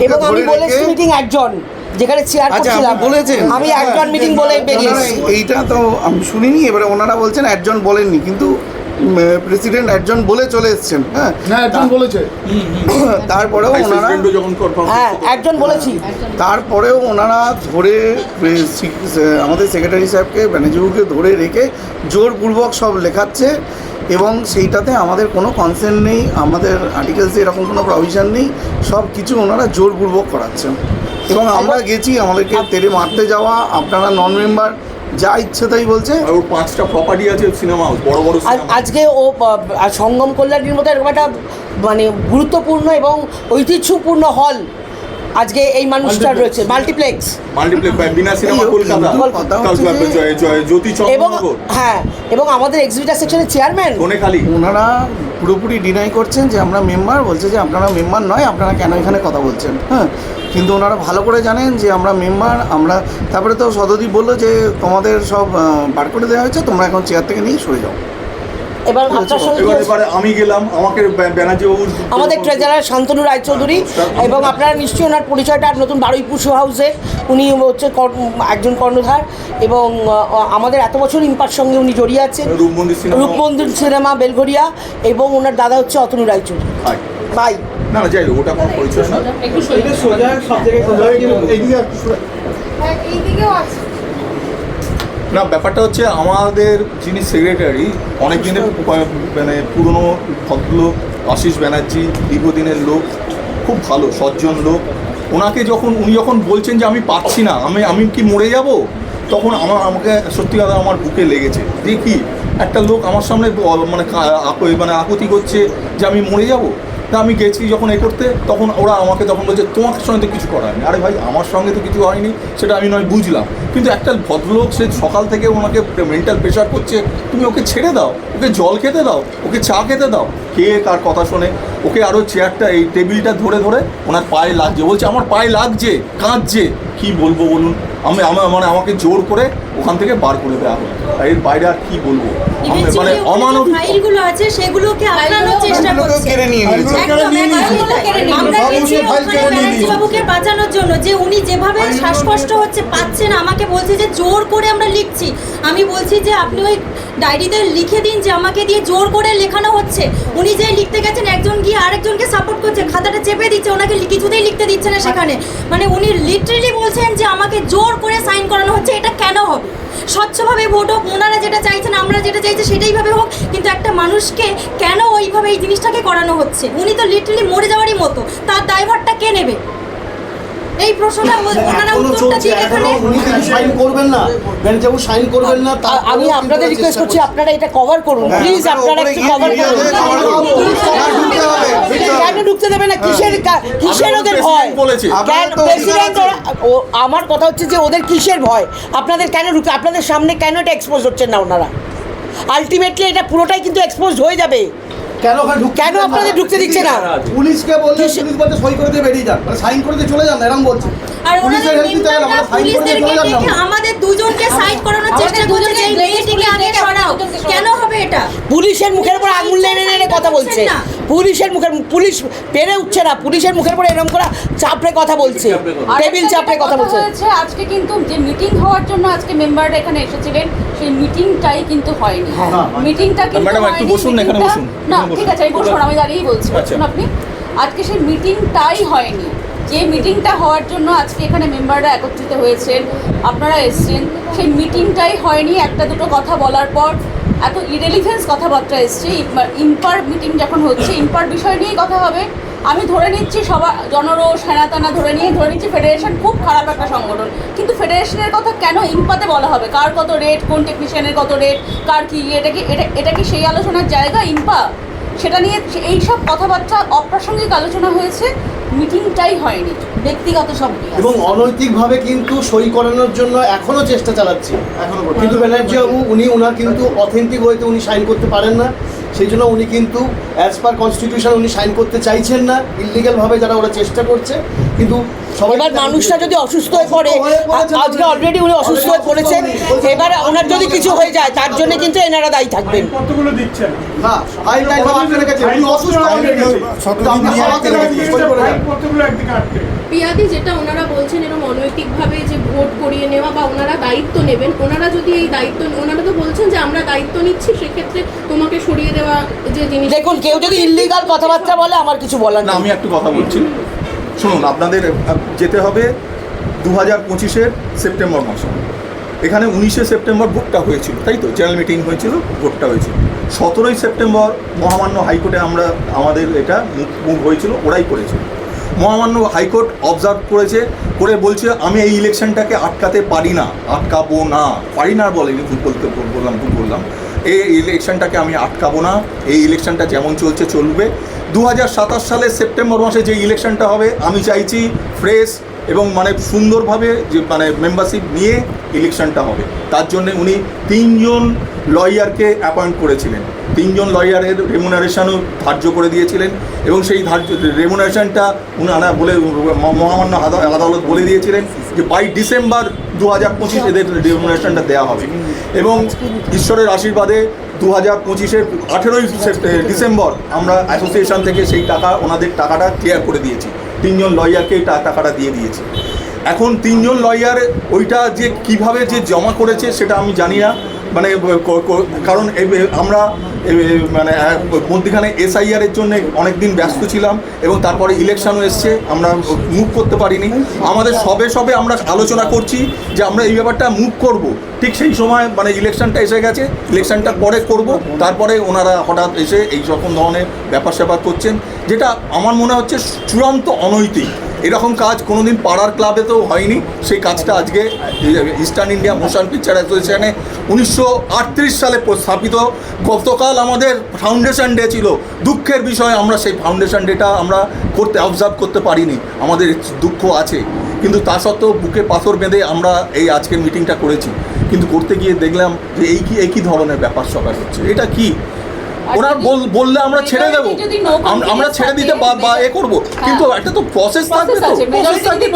এবং আমি বলেছি মিটিং একজন, যেখানে চেয়ার করছিলাম বলেছেন আমি একজন মিটিং বলে বেরিয়েছি। এইটা তো আমি শুনিনি। এবারে ওনারা বলছেন একজন বলেননি, কিন্তু প্রেসিডেন্ট একজন বলে চলে এসেছেন। হ্যাঁ একজন বলেছে, তারপরেও ওনারা একজন বলেছি, তারপরেও ওনারা ধরে আমাদের সেক্রেটারি সাহেবকে, ব্যানার্জিবাবুকে ধরে রেখে জোরপূর্বক সব লেখাচ্ছে, এবং সেইটাতে আমাদের কোনো কনসেন্ট নেই, আমাদের আর্টিকেলসে এরকম কোনো প্রভিশন নেই, সব কিছু ওনারা জোরপূর্বক করাচ্ছেন। এবং আমরা গেছি, আমাদেরকে তেড়ে মারতে যাওয়া, আপনারা নন মেম্বার, যা ইচ্ছে তাই বলছে। ওর 5টা প্রপার্টি আছে, সিনেমা হাউস, বড় বড় আজকে ও সঙ্গম কল্যাণীর মতো এরকম একটা মানে গুরুত্বপূর্ণ এবং ঐতিহ্যপূর্ণ হল আজকে এই মানুষটার রয়েছে, মাল্টিপ্লেক্স বিনা সিনেমা কলকাতা, জ্যোতি এবং চন্দ্রনগর, হ্যাঁ, এবং আমাদের এক্সিবিটার সেকশনের চেয়ারম্যান কোনেখালি। ওনারা পুরোপুরি ডিনাই করছেন যে আমরা মেম্বার, বলছে যে আপনারা মেম্বার নয়, আপনারা কেন এখানে কথা বলছেন। হ্যাঁ, কিন্তু ওনারা ভালো করে জানেন যে আমরা মেম্বার। আমরা তারপরে তো সদদীপ বললো যে তোমাদের সব বার করে দেওয়া হয়েছে, তোমরা এখন চেয়ার থেকে নিয়ে সরে যাও। এবার আপনার সঙ্গে এবারে আমি গেলাম, আমাকে ব্যানার্জি বাবু, আমাদের ট্রেজারার শান্তনু রায়চৌধুরী, এবং আপনারা নিশ্চয়ই ওনার পরিচয়টা নতুন বারুইপুর শো হাউসে উনি হচ্ছে একজন কর্ণধার, এবং আমাদের এত বছর ইম্পার সঙ্গে উনি জড়িয়ে আছেন, রূপমন্দির সিনেমা বেলঘরিয়া, এবং ওনার দাদা হচ্ছে অতনু রায়চৌধুরী ভাই। না না, যাই হোক, ওটা কোনো পরিচয় না। না, ব্যাপারটা হচ্ছে আমাদের যিনি সেক্রেটারি, অনেক দিনের মানে পুরনো ভদ্রলোক, আশিস ব্যানার্জি, দীর্ঘদিনের লোক, খুব ভালো সজ্জন লোক। উনি যখন বলছেন যে আমি পাচ্ছি না, আমি কি মরে যাব, তখন আমাকে সত্যি কথা আমার বুকে লেগেছে। দেখি একটা লোক আমার সামনে মানে আকুতি করছে যে আমি মরে যাব। তা আমি গেছি যখন করতে, তখন ওরা আমাকে তখন বলছে তোমার সঙ্গে তো কিছু করা হয়নি। আরে ভাই, আমার সঙ্গে তো কিছু হয়নি, সেটা আমি নয় বুঝলাম, কিন্তু একটা ভদ্রলোক সে সকাল থেকে ওনাকে মেন্টাল প্রেশার করছে, তুমি ওকে ছেড়ে দাও, ওকে জল খেতে দাও, ওকে চা খেতে দাও। কে কার কথা শোনে? ওকে আরও চেয়ারটা, এই টেবিলটা ধরে ধরে ওনার পায়ে লাগছে, বলছে আমার পায়ে লাগছে, কাঁদছে। কি বলবো বলুন? মানে আমাকে জোর করে ওখান থেকে বার করে দেওয়া হলো। এর বাইরে আর কি বলবো? মানে অমানবিক ফাইলগুলো আছে, সেগুলোকে আটকানোর চেষ্টা করছে। আমরা গেছি বাবুকে বাঁচানোর জন্য, যে উনি যেভাবে শ্বাসকষ্ট হচ্ছে, পাচ্ছেন, আমাকে বলছে যে জোর করে আমরা লিখছি। আমি বলছি যে আপনি ওই ডায়েরিতে লিখে দিন যে আমাকে দিয়ে জোর করে লেখানো হচ্ছে। উনি যে লিখতে গেছেন, একজন গিয়ে আরেকজনকে সাপোর্ট করছে, খাতাটা চেপে দিচ্ছে, ওনাকে কিছুতেই লিখতে দিচ্ছে না সেখানে। মানে উনি লিটারেলি বলছেন যে আমাকে জোর করে সাইন করানো হচ্ছে। এটা কেন হবে? স্বচ্ছভাবে ভোট হোক, ওনারা যেটা চাইছেন, আমরা যেটা চাইছি সেটাইভাবে হোক, কিন্তু একটা মানুষকে কেন ওইভাবে এই জিনিসটাকে করানো হচ্ছে? উনি তো লিটারেলি মরে যাওয়ারই মতো, তার দায়ভারটা কে নেবে? এই প্রশ্নটা ওনারা উত্তরটা দিয়ে এখানে সাইন করবেন না, ব্যানার্জিবাবু সাইন করবেন না। আমি আপনাদের রিকোয়েস্ট করছি, আপনারা এটা কভার করুন প্লিজ, আপনারা একটু কভার করুন। কেন ঢুকতে দেবে না? কিসের ওদের ভয়? কেন প্রেসিডেন্ট? আমার কথা হচ্ছে যে ওদের কিসের ভয়? আপনাদের কেন ঢুকতে, আপনাদের সামনে কেন এটা এক্সপোজ হচ্ছেন না ওনারা? আলটিমেটলি এটা পুরোটাই কিন্তু এক্সপোজ হয়ে যাবে। কেন আপনাদের ঢুকতে দিচ্ছে না? পুলিশকে বললে পুলিশ বলতে সই করে দিয়ে বেরিয়ে যান, মানে সাইন করে দিয়ে চলে যান, এরকম বলছে। আর ওনাদের পুলিশদেরকে আমাদের দুজনকে সাইড করানোর চেষ্টা করছে যে এই মেয়েটিকে আগে সরাও। কেন হবে এটা? পুলিশের মুখের উপর আঙুল এনে কথা বলছে, পুলিশ পেরে উঠছে না, পুলিশের মুখের উপর এরকম করে চাপড়ে কথা বলছে, টেবিল চাপড়ে কথা বলছে। আজকে কিন্তু যে মিটিং হওয়ার জন্য আজকে মেম্বাররা এখানে এসেছিলেন, সেই মিটিংটাই কিন্তু হয়নি। মিটিংটা কিন্তু না, ঠিক আছে, আমি বসুন, আমি দাঁড়িয়েই বলছি, বলুন আপনি। আজকে সেই মিটিংটাই হয়নি, যে মিটিংটা হওয়ার জন্য আজকে এখানে মেম্বাররা একত্রিত হয়েছেন, আপনারা এসছেন, সেই মিটিংটাই হয়নি। একটা দুটো কথা বলার পর এত ইরেলিভেন্স কথাবার্তা এসছে। ইম্পার মিটিং যখন হচ্ছে, ইম্পার বিষয় নিয়েই কথা হবে। আমি ধরে নিচ্ছি সবার জনরোষ হেনাতানা ধরে নিচ্ছি ফেডারেশন খুব খারাপ একটা সংগঠন, কিন্তু ফেডারেশনের কথা কেন ইম্পাতে বলা হবে? কার কত রেট, কোন টেকনিশিয়ানের কত রেট, কার কি, এটা কি সেই আলোচনার জায়গা ইম্পা? সেটা নিয়ে এইসব কথাবার্তা অপ্রাসঙ্গিক আলোচনা হয়েছে, মিটিংটাই হয়নি, ব্যক্তিগত সব। এবং অনৈতিকভাবে কিন্তু সই করানোর জন্য এখনো চেষ্টা চালাচ্ছে, কিন্তু ব্যানার্জিবাবু ওনার কিন্তু অথেন্টিক ওয়েতে উনি সাইন করতে পারেন না। সেই জন্য উনি কিন্তু অ্যাজ পার কনস্টিটিউশন উনি সাইন করতে চাইছেন না, ইললিগালভাবে যারা ওরা চেষ্টা করছে। কিন্তু এবার মানুষটা যদি অসুস্থ হয়ে পড়ে, আজকে অলরেডি উনি অসুস্থ হয়ে পড়েছেন, এবার ওনার যদি কিছু হয়ে যায় তার জন্য কিন্তু এনারা দায়ী থাকবেন। কতগুলো দিচ্ছেন না, ফাইল আটকে রেখেছে, উনি অসুস্থ অলরেডি। পিয়াদি যেটা ওনারা বলছেন এরকম অনৈতিকভাবে যে ভোট করিয়ে নেওয়া বা ওনারা দায়িত্ব নেবেন, ওনারা যদি এই দায়িত্ব, ওনারা তো বলছেন যে আমরা দায়িত্ব নিচ্ছি, সেক্ষেত্রে তোমাকে সরিয়ে দেওয়া যে জিনিস। দেখুন, কেউ যদি ইল্লিগাল কথাবার্তা বলে আমার কিছু বলার না, নেই। আমি একটু কথা বলছি, শুনুন। আপনাদের যেতে হবে 2025-এর সেপ্টেম্বর মাসে। এখানে 19শে সেপ্টেম্বর ভোটটা হয়েছিল, তাই তো? জেনারেল মিটিং হয়েছিল, ভোটটা হয়েছিল। 17ই সেপ্টেম্বর মহামান্য হাইকোর্টে আমাদের এটা মুভ হয়েছিল, ওরাই করেছিল। মহামান্য হাইকোর্ট অবজার্ভ করেছে, করে বলছে আমি এই ইলেকশনটাকে আটকাতে পারি না, আটকাবো না, পারি না বলেনি, ভুল বললাম। এই ইলেকশনটাকে আমি আটকাবো না, এই ইলেকশনটা যেমন চলছে চলবে। 2027 সালের সেপ্টেম্বর মাসে যে ইলেকশনটা হবে, আমি চাইছি ফ্রেশ এবং মানে সুন্দরভাবে যে মানে মেম্বারশিপ নিয়ে ইলেকশনটা হবে। তার জন্য উনি 3 জন লয়ারকে অ্যাপয়েন্ট করেছিলেন, 3 জন লয়ারের রেমুনারেশনও ধার্য করে দিয়েছিলেন এবং সেই রেমুনারেশনটা উনারা বলে মহামান্য আদালত বলে দিয়েছিলেন যে বাই ডিসেম্বর 2025 এদের রেমুনারেশনটা দেওয়া হবে। এবং ঈশ্বরের আশীর্বাদে 2025-এর 18ই ডিসেম্বর আমরা অ্যাসোসিয়েশন থেকে সেই টাকা, ওনাদের টাকাটা ক্লিয়ার করে দিয়েছি। 3 জন লয়ারকে টাকাটা দিয়ে দিয়েছি। এখন 3 জন লয়ার ওইটা যে কিভাবে যে জমা করেছে সেটা আমি জানি না, মানে কারণ আমরা মানে মধ্যখানে SIR-এর জন্য অনেক দিন ব্যস্ত ছিলাম এবং তারপরে ইলেকশনও এসছে, আমরা মুভ করতে পারিনি। আমাদের সবে আমরা আলোচনা করছি যে আমরা এই ব্যাপারটা মুভ করব, ঠিক সেই সময় মানে ইলেকশনটা এসে গেছে, ইলেকশনটা পরে করব। তারপরে ওনারা হঠাৎ এসে এই রকম ধরনের ব্যাপার করছেন, যেটা আমার মনে হচ্ছে চূড়ান্ত অনৈতিক। এরকম কাজ কোনোদিন পাড়ার ক্লাবে তো হয়নি। সেই কাজটা আজকে ইস্টার্ন ইন্ডিয়া মোশন পিকচার অ্যাসোসিয়েশনে 1938 সালে স্থাপিত। গতকাল আমাদের ফাউন্ডেশন ডে ছিল, দুঃখের বিষয় আমরা সেই ফাউন্ডেশন ডেটা আমরা অবজার্ভ করতে পারিনি, আমাদের দুঃখ আছে। কিন্তু তা সত্ত্বেও বুকে পাথর বেঁধে আমরা এই আজকের মিটিংটা করেছি। কিন্তু করতে গিয়ে দেখলাম যে এই কি ধরনের ব্যাপার স্যাপার হচ্ছে, এটা কি? ওরা বললে আমরা ছেড়ে দেবো, আমরা ছেড়ে দিতে বা করবো, কিন্তু একটা তো প্রসেস থাকবে, তো প্রসেস থাকবে।